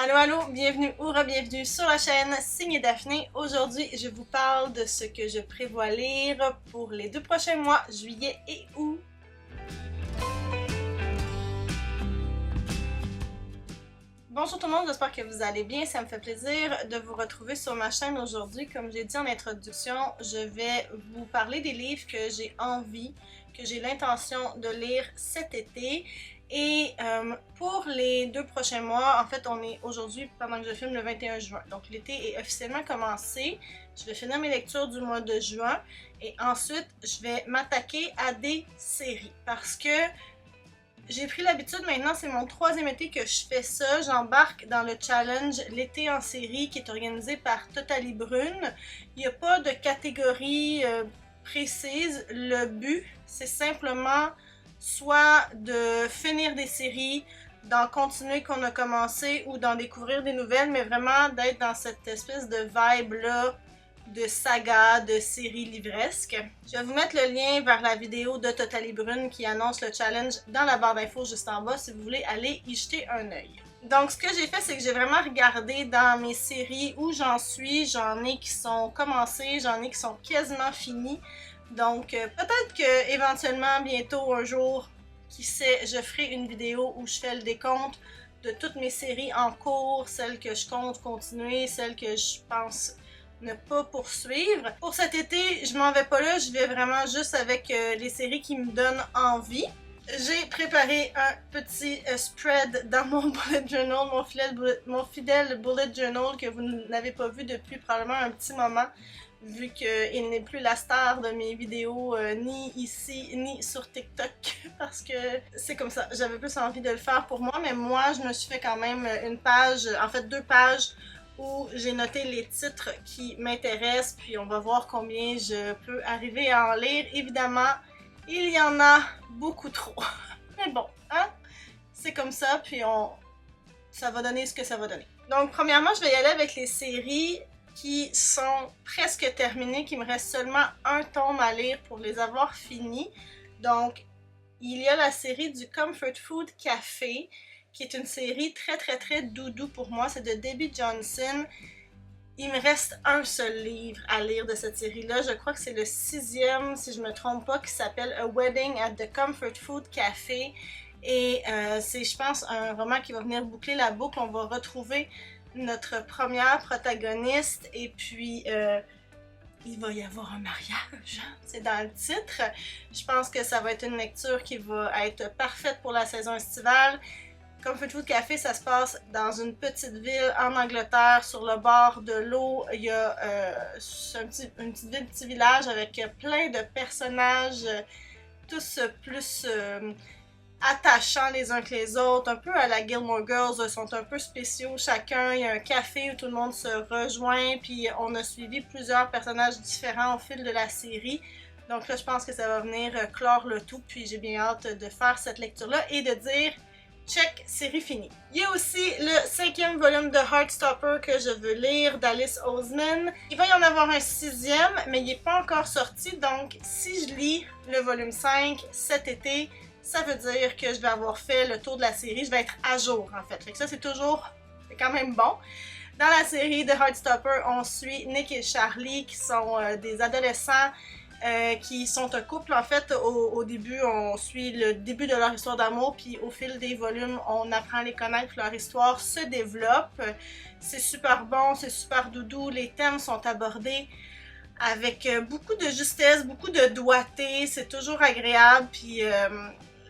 Allô, allô, bienvenue ou re-bienvenue sur la chaîne Signe Daphné. Aujourd'hui, je vous parle de ce que je prévois lire pour les 2 prochains mois, juillet et août. Bonjour tout le monde, j'espère que vous allez bien. Ça me fait plaisir de vous retrouver sur ma chaîne aujourd'hui. Comme j'ai dit en introduction, je vais vous parler des livres que j'ai envie, que j'ai l'intention de lire cet été. Et pour les 2 prochains mois, en fait, on est aujourd'hui, pendant que je filme, le 21 juin. Donc l'été est officiellement commencé. Je vais finir mes lectures du mois de juin. Et ensuite, je vais m'attaquer à des séries. Parce que j'ai pris l'habitude maintenant, c'est mon 3e été que je fais ça. J'embarque dans le challenge L'été en série qui est organisé par Totally Brune. Il n'y a pas de catégorie précise. Le but, c'est simplement soit de finir des séries, d'en continuer qu'on a commencé ou d'en découvrir des nouvelles, mais vraiment d'être dans cette espèce de vibe-là de saga, de série livresque. Je vais vous mettre le lien vers la vidéo de Totally Brune qui annonce le challenge dans la barre d'infos juste en bas si vous voulez aller y jeter un œil. Donc ce que j'ai fait, c'est que j'ai vraiment regardé dans mes séries où j'en suis. J'en ai qui sont commencées, j'en ai qui sont quasiment finies. Donc peut-être que éventuellement, bientôt, un jour, qui sait, je ferai une vidéo où je fais le décompte de toutes mes séries en cours, celles que je compte continuer, celles que je pense ne pas poursuivre. Pour cet été, je m'en vais pas là, je vais vraiment juste avec les séries qui me donnent envie. J'ai préparé un petit spread dans mon bullet journal, mon fidèle bullet journal que vous n'avez pas vu depuis probablement un petit moment, vu qu'il n'est plus la star de mes vidéos ni ici ni sur TikTok, parce que c'est comme ça. J'avais plus envie de le faire pour moi, mais moi je me suis fait quand même une page, en fait 2 pages, où j'ai noté les titres qui m'intéressent, puis on va voir combien je peux arriver à en lire. Évidemment, il y en a beaucoup trop. Mais bon, hein? C'est comme ça, puis ça va donner ce que ça va donner. Donc, premièrement, je vais y aller avec les séries qui sont presque terminées, qui me reste seulement un tome à lire pour les avoir finis. Donc, il y a la série du Comfort Food Café, qui est une série très doudou pour moi. C'est de Debbie Johnson. Il me reste un seul livre à lire de cette série-là. Je crois que c'est le 6e, si je me trompe pas, qui s'appelle A Wedding at the Comfort Food Café. Et c'est, je pense, un roman qui va venir boucler la boucle. On va retrouver notre première protagoniste et puis il va y avoir un mariage. C'est dans le titre. Je pense que ça va être une lecture qui va être parfaite pour la saison estivale. Comfort Food Café, ça se passe dans une petite ville en Angleterre, sur le bord de l'eau. Il y a une petite ville, petit village avec plein de personnages, tous plus attachants les uns que les autres, un peu à la Gilmore Girls, ils sont un peu spéciaux chacun. Il y a un café où tout le monde se rejoint, puis on a suivi plusieurs personnages différents au fil de la série. Donc là, je pense que ça va venir clore le tout, puis j'ai bien hâte de faire cette lecture-là et de dire check, série finie. Il y a aussi le 5e volume de Heartstopper que je veux lire d'Alice Oseman. Il va y en avoir un 6e, mais il n'est pas encore sorti, donc si je lis le volume 5 cet été, ça veut dire que je vais avoir fait le tour de la série, je vais être à jour en fait. Fait que ça c'est quand même bon. Dans la série de Heartstopper, on suit Nick et Charlie qui sont des adolescents qui sont un couple. En fait, au début, on suit le début de leur histoire d'amour, puis au fil des volumes, on apprend à les connaître, leur histoire se développe. C'est super bon, c'est super doudou, les thèmes sont abordés avec beaucoup de justesse, beaucoup de doigté, c'est toujours agréable, puis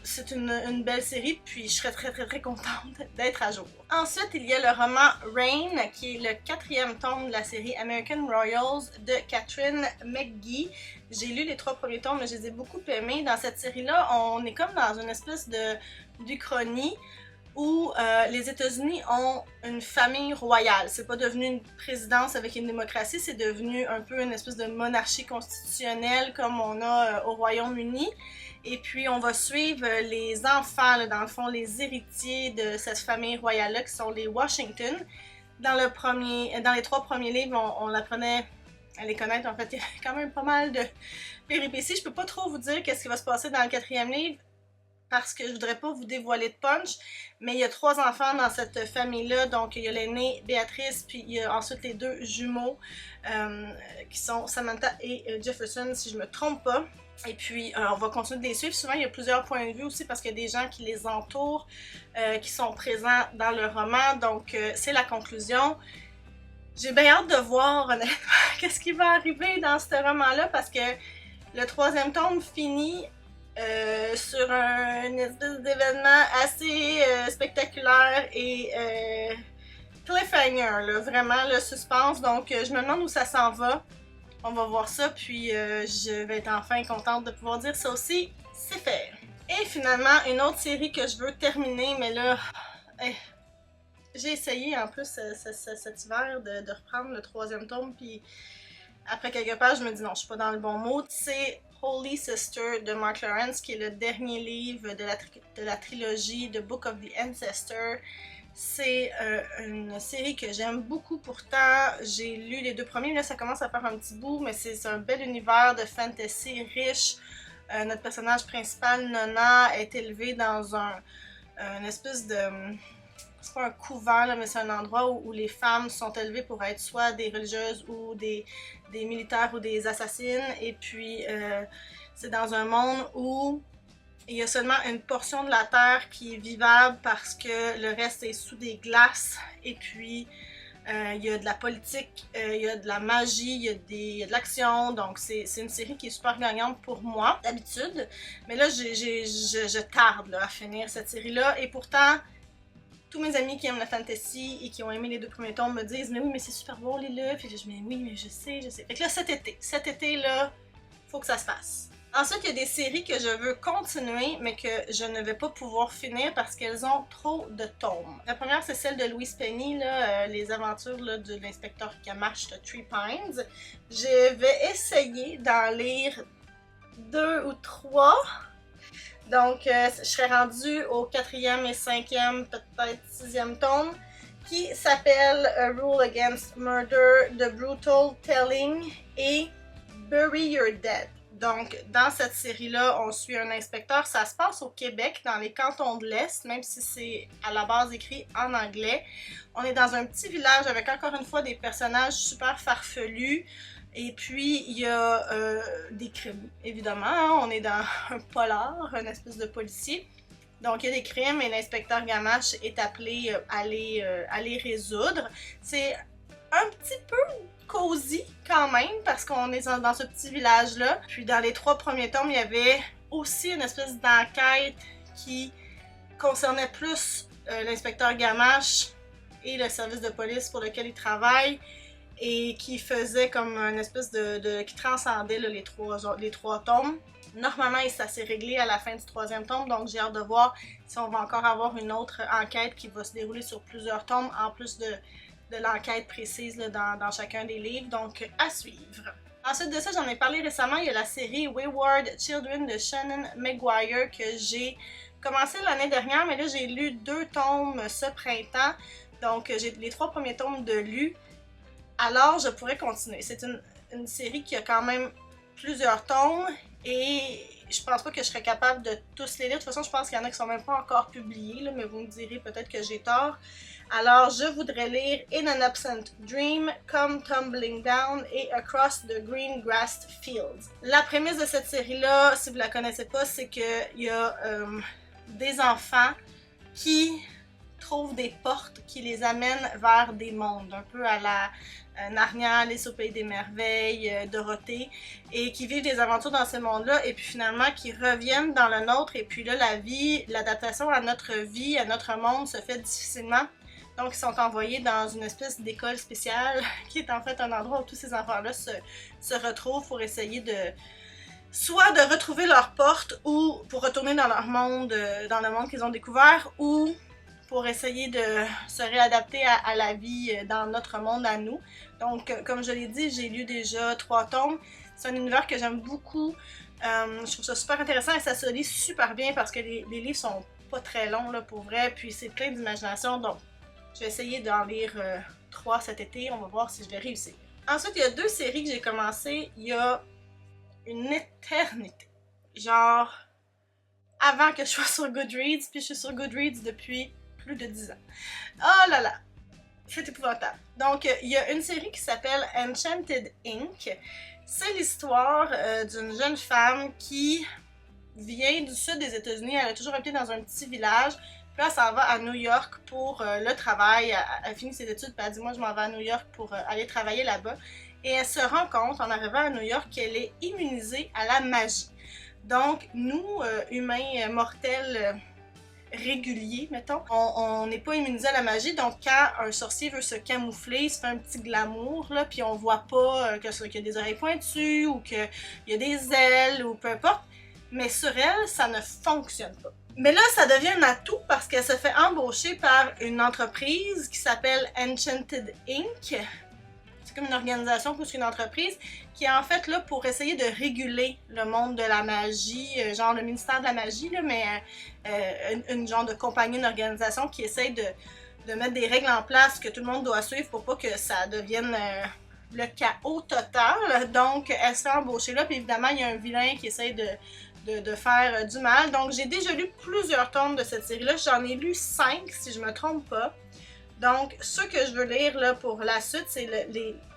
c'est une belle série, puis je serais très contente d'être à jour. Ensuite, il y a le roman Rain, qui est le 4e tome de la série American Royals de Katharine McGee. J'ai lu les 3 premiers tomes, mais je les ai beaucoup aimés. Dans cette série-là, on est comme dans une espèce d'Uchronie où les États-Unis ont une famille royale. C'est pas devenu une présidence avec une démocratie, c'est devenu un peu une espèce de monarchie constitutionnelle comme on a au Royaume-Uni. Et puis on va suivre les enfants, là, dans le fond, les héritiers de cette famille royale-là, qui sont les Washington. Dans les 3 premiers livres, on apprenait à les connaître. En fait, il y a quand même pas mal de péripéties. Je peux pas trop vous dire qu'est-ce qui va se passer dans le 4e livre. parce que je voudrais pas vous dévoiler de punch, mais il y a 3 enfants dans cette famille-là, donc il y a l'aînée Béatrice, puis il y a ensuite les 2 jumeaux qui sont Samantha et Jefferson, si je me trompe pas. Et puis, on va continuer de les suivre. Souvent, il y a plusieurs points de vue aussi parce qu'il y a des gens qui les entourent, qui sont présents dans le roman. Donc, c'est la conclusion. J'ai bien hâte de voir, honnêtement, qu'est-ce qui va arriver dans ce roman-là parce que le 3e tome finit sur une espèce d'événement assez spectaculaire et cliffhanger, là, vraiment le suspense. Donc, je me demande où ça s'en va. On va voir ça, puis je vais être enfin contente de pouvoir dire ça aussi, c'est fait. Et finalement, une autre série que je veux terminer, mais là, j'ai essayé en plus cet hiver de reprendre le 3e tome, puis après quelques pages, je me dis non, je suis pas dans le bon mood. C'est Holy Sister de Mark Lawrence, qui est le dernier livre de la trilogie The Book of the Ancestor. C'est une série que j'aime beaucoup pourtant. J'ai lu les 2 premiers, là ça commence à faire un petit bout, mais c'est un bel univers de fantasy riche. Notre personnage principal, Nona, est élevée dans une espèce de... c'est pas un couvent, là, mais c'est un endroit où les femmes sont élevées pour être soit des religieuses ou des militaires ou des assassines. Et puis, c'est dans un monde où il y a seulement une portion de la Terre qui est vivable parce que le reste est sous des glaces. Et puis, il y a de la politique, il y a de la magie, il y a de l'action. Donc, c'est une série qui est super gagnante pour moi, d'habitude. Mais là, je tarde là, à finir cette série-là. Et pourtant, tous mes amis qui aiment la fantasy et qui ont aimé les 2 premiers tomes me disent « Mais oui, mais c'est super beau, lis-le. » Puis je dis « Mais oui, mais je sais. » Fait que là, cet été, là, faut que ça se passe. Ensuite, il y a des séries que je veux continuer, mais que je ne vais pas pouvoir finir parce qu'elles ont trop de tomes. La première, c'est celle de Louise Penny, là, les aventures là, de l'inspecteur Gamache de Three Pines. Je vais essayer d'en lire 2 ou 3. Donc, je serais rendue au 4e et 5e, peut-être 6e tome, qui s'appelle A Rule Against Murder, The Brutal Telling et Bury Your Dead. Donc, dans cette série-là, on suit un inspecteur. Ça se passe au Québec, dans les cantons de l'Est, même si c'est à la base écrit en anglais. On est dans un petit village avec encore une fois des personnages super farfelus. Et puis, il y a des crimes, évidemment. Hein? On est dans un polar, une espèce de policier. Donc, il y a des crimes et l'inspecteur Gamache est appelé à les résoudre. C'est un petit peu cosy quand même parce qu'on est dans ce petit village-là. Puis dans les 3 premiers tomes, il y avait aussi une espèce d'enquête qui concernait plus l'inspecteur Gamache et le service de police pour lequel il travaille et qui faisait comme une espèce qui transcendait là, les trois tomes. Normalement, ça s'est réglé à la fin du 3e tome, donc j'ai hâte de voir si on va encore avoir une autre enquête qui va se dérouler sur plusieurs tomes en plus de l'enquête précise là, dans chacun des livres, donc à suivre. Ensuite de ça, j'en ai parlé récemment, il y a la série Wayward Children de Shannon McGuire que j'ai commencé l'année dernière, mais là j'ai lu 2 tomes ce printemps, donc j'ai les 3 premiers tomes de lus, alors je pourrais continuer. C'est une série qui a quand même plusieurs tomes et je pense pas que je serais capable de tous les lire. De toute façon, je pense qu'il y en a qui sont même pas encore publiés, là, mais vous me direz peut-être que j'ai tort. Alors, je voudrais lire In an Absent Dream, Come Tumbling Down et Across the Green Grassed Fields. La prémisse de cette série-là, si vous la connaissez pas, c'est qu'il y a des enfants qui trouvent des portes qui les amènent vers des mondes, un peu à la Narnia, Alice au Pays des Merveilles, Dorothée, et qui vivent des aventures dans ce monde-là, et puis finalement qui reviennent dans le nôtre, et puis là, l'adaptation à notre vie, à notre monde se fait difficilement. Donc, ils sont envoyés dans une espèce d'école spéciale, qui est en fait un endroit où tous ces enfants-là se retrouvent pour essayer soit de retrouver leur porte, ou pour retourner dans leur monde, dans le monde qu'ils ont découvert, ou pour essayer de se réadapter à la vie dans notre monde à nous. Donc, comme je l'ai dit, j'ai lu déjà 3 tomes. C'est un univers que j'aime beaucoup. Je trouve ça super intéressant et ça se lit super bien parce que les livres sont pas très longs là, pour vrai. Puis c'est plein d'imagination. Donc, je vais essayer d'en lire 3 cet été. On va voir si je vais réussir. Ensuite, il y a 2 séries que j'ai commencées il y a une éternité. Genre avant que je sois sur Goodreads, puis je suis sur Goodreads depuis plus de 10 ans. Oh là là! C'est épouvantable. Donc, il y a une série qui s'appelle Enchanted Ink. C'est l'histoire d'une jeune femme qui vient du sud des États-Unis. Elle a toujours habité dans un petit village. Puis là, elle s'en va à New York pour le travail. Elle finit ses études, puis elle dit « Moi, je m'en vais à New York pour aller travailler là-bas. » Et elle se rend compte, en arrivant à New York, qu'elle est immunisée à la magie. Donc, nous, humains mortels réguliers, mettons, on n'est pas immunisé à la magie. Donc, quand un sorcier veut se camoufler, il se fait un petit glamour, là, puis on voit pas qu'il y a des oreilles pointues ou qu'il y a des ailes ou peu importe. Mais sur elle, ça ne fonctionne pas. Mais là, ça devient un atout parce qu'elle se fait embaucher par une entreprise qui s'appelle Enchanted Ink. C'est comme une organisation plus qu'une entreprise qui est en fait là pour essayer de réguler le monde de la magie, genre le ministère de la magie, là, mais une genre de compagnie, une organisation qui essaye de mettre des règles en place que tout le monde doit suivre pour pas que ça devienne le chaos total. Donc, elle se fait embaucher là, puis évidemment, il y a un vilain qui essaye de faire du mal. Donc, j'ai déjà lu plusieurs tomes de cette série-là. J'en ai lu 5, si je me trompe pas. Donc, ceux que je veux lire là, pour la suite, c'est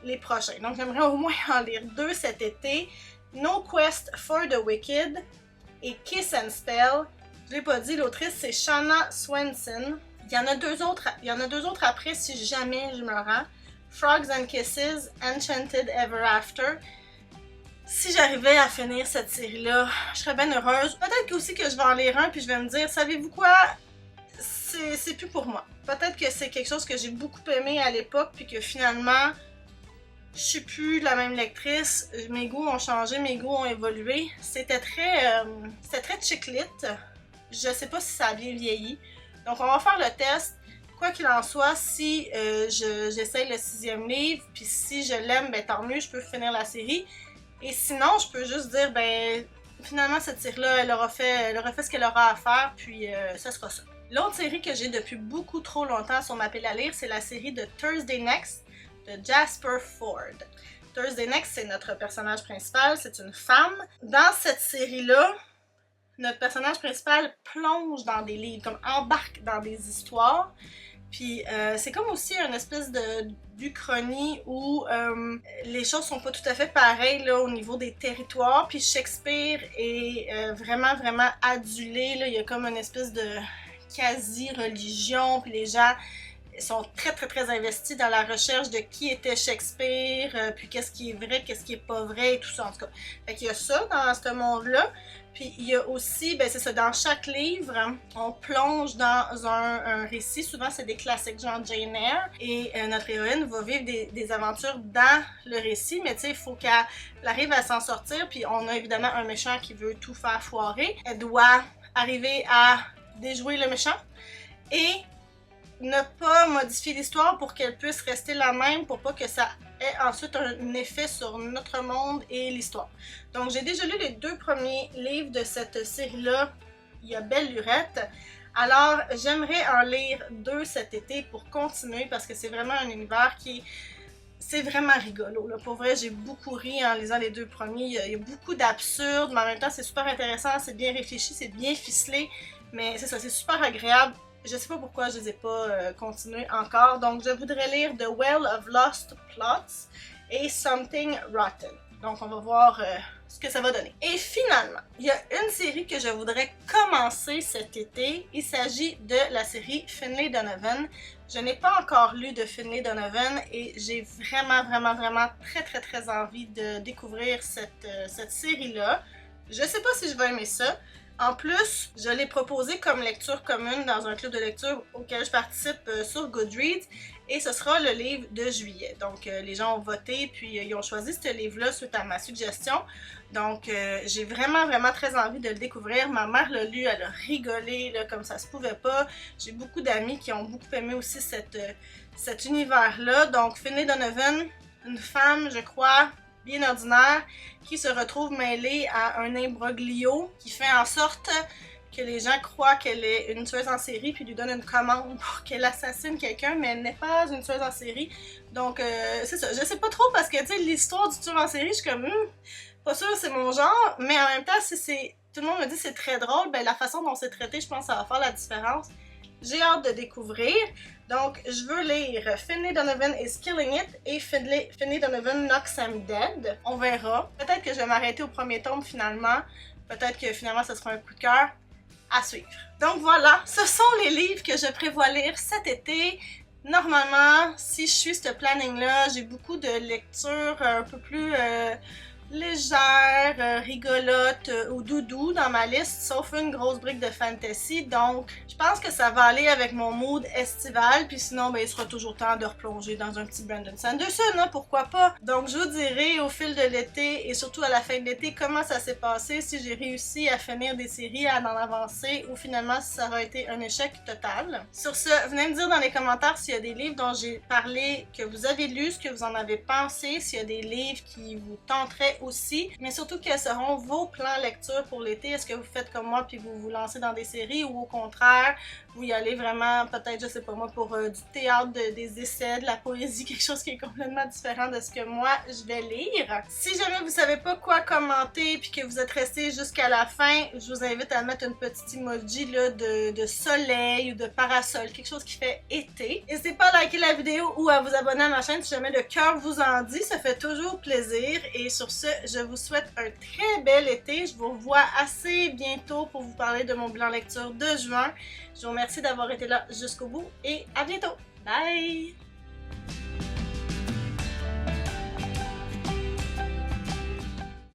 les prochains. Donc, j'aimerais au moins en lire 2 cet été. No Quest for the Wicked et Kiss and Spell. Je l'ai pas dit, l'autrice c'est Shanna Swenson. Il y en a deux autres après si jamais je me rends. Frogs and Kisses, Enchanted Ever After. Si j'arrivais à finir cette série-là, je serais bien heureuse. Peut-être aussi que je vais en lire un puis je vais me dire, savez-vous quoi? C'est plus pour moi. Peut-être que c'est quelque chose que j'ai beaucoup aimé à l'époque puis que finalement, je suis plus la même lectrice. Mes goûts ont changé, mes goûts ont évolué. C'était très chick-lit. Je sais pas si ça a bien vieilli. Donc on va faire le test. Quoi qu'il en soit, si j'essaye le 6e livre, puis si je l'aime, ben tant mieux, je peux finir la série. Et sinon, je peux juste dire, ben finalement cette série-là, elle aura fait ce qu'elle aura à faire, puis ça sera ça. L'autre série que j'ai depuis beaucoup trop longtemps sur ma pile à lire, c'est la série de Thursday Next de Jasper Ford. Thursday Next, c'est notre personnage principal, c'est une femme. Dans cette série-là, notre personnage principal plonge dans des livres, comme embarque dans des histoires. Puis c'est comme aussi une espèce d'Uchronie où les choses sont pas tout à fait pareilles là, au niveau des territoires. Puis Shakespeare est vraiment, vraiment adulé. Là. Il y a comme une espèce de quasi-religion. Puis les gens sont très, très, très investis dans la recherche de qui était Shakespeare, puis qu'est-ce qui est vrai, qu'est-ce qui est pas vrai, et tout ça en tout cas. Fait qu'il y a ça dans ce monde-là. Puis il y a aussi, ben c'est ça, dans chaque livre, on plonge dans un récit. Souvent, c'est des classiques, genre Jane Eyre. Et notre héroïne va vivre des aventures dans le récit. Mais tu sais, il faut qu'elle arrive à s'en sortir. Puis on a évidemment un méchant qui veut tout faire foirer. Elle doit arriver à déjouer le méchant. Et ne pas modifier l'histoire pour qu'elle puisse rester la même, pour pas que ça ait ensuite un effet sur notre monde et l'histoire. Donc j'ai déjà lu les 2 premiers livres de cette série-là, il y a Belle Lurette. Alors j'aimerais en lire 2 cet été pour continuer parce que c'est vraiment un univers qui... C'est vraiment rigolo, là. Pour vrai, j'ai beaucoup ri en lisant les 2 premiers. Il y a beaucoup d'absurdes, mais en même temps c'est super intéressant, c'est bien réfléchi, c'est bien ficelé. Mais c'est ça, c'est super agréable. Je sais pas pourquoi je les ai pas continués encore. Donc, je voudrais lire The Well of Lost Plots et Something Rotten. Donc, on va voir ce que ça va donner. Et finalement, il y a une série que je voudrais commencer cet été. Il s'agit de la série Finlay Donovan. Je n'ai pas encore lu de Finlay Donovan et j'ai vraiment, vraiment, vraiment très, très, très envie de découvrir cette série-là. Je sais pas si je vais aimer ça. En plus, je l'ai proposé comme lecture commune dans un club de lecture auquel je participe sur Goodreads et ce sera le livre de juillet. Donc, les gens ont voté puis ils ont choisi ce livre-là suite à ma suggestion. Donc, j'ai vraiment, vraiment très envie de le découvrir. Ma mère l'a lu, elle a rigolé là, comme ça se pouvait pas. J'ai beaucoup d'amis qui ont beaucoup aimé aussi cet univers-là. Donc, Finlay Donovan, une femme, je crois, bien ordinaire, qui se retrouve mêlée à un imbroglio qui fait en sorte que les gens croient qu'elle est une tueuse en série puis lui donnent une commande pour qu'elle assassine quelqu'un, mais elle n'est pas une tueuse en série. Donc, c'est ça. Je sais pas trop parce que, tu sais, l'histoire du tueur en série, je suis comme, pas sûre c'est mon genre, mais en même temps, si c'est tout le monde me dit que c'est très drôle, ben la façon dont c'est traité, je pense que ça va faire la différence. J'ai hâte de découvrir. Donc, je veux lire Finlay Donovan is Killing It et Finlay Donovan Knocks Sam Dead. On verra. Peut-être que je vais m'arrêter au premier tome finalement. Peut-être que finalement, ce sera un coup de cœur à suivre. Donc voilà, ce sont les livres que je prévois lire cet été. Normalement, si je suis ce planning-là, j'ai beaucoup de lectures un peu plus légères, rigolotes ou doudou dans ma liste, sauf une grosse brique de fantasy. Donc, je pense que ça va aller avec mon mood estival. Puis sinon, ben, il sera toujours temps de replonger dans un petit Brandon Sanderson, hein, pourquoi pas. Donc, je vous dirai au fil de l'été et surtout à la fin de l'été comment ça s'est passé, si j'ai réussi à finir des séries, à en avancer ou finalement si ça aura été un échec total. Sur ce, venez me dire dans les commentaires s'il y a des livres dont j'ai parlé que vous avez lus, ce que vous en avez pensé, s'il y a des livres qui vous tenteraient aussi, mais surtout quels seront vos plans lecture pour l'été. Est-ce que vous faites comme moi puis vous vous lancez dans des séries ou au contraire vous y allez vraiment peut-être, je sais pas moi, pour du théâtre, des essais, de la poésie, quelque chose qui est complètement différent de ce que moi je vais lire. Si jamais vous savez pas quoi commenter puis que vous êtes resté jusqu'à la fin, je vous invite à mettre une petite emoji là, de soleil ou de parasol, quelque chose qui fait été. N'hésitez pas à liker la vidéo ou à vous abonner à ma chaîne si jamais le cœur vous en dit, ça fait toujours plaisir. Et sur ce, je vous souhaite un très bel été. Je vous revois assez bientôt pour vous parler de mon bilan lecture de juin. Je vous remercie d'avoir été là jusqu'au bout et à bientôt. Bye!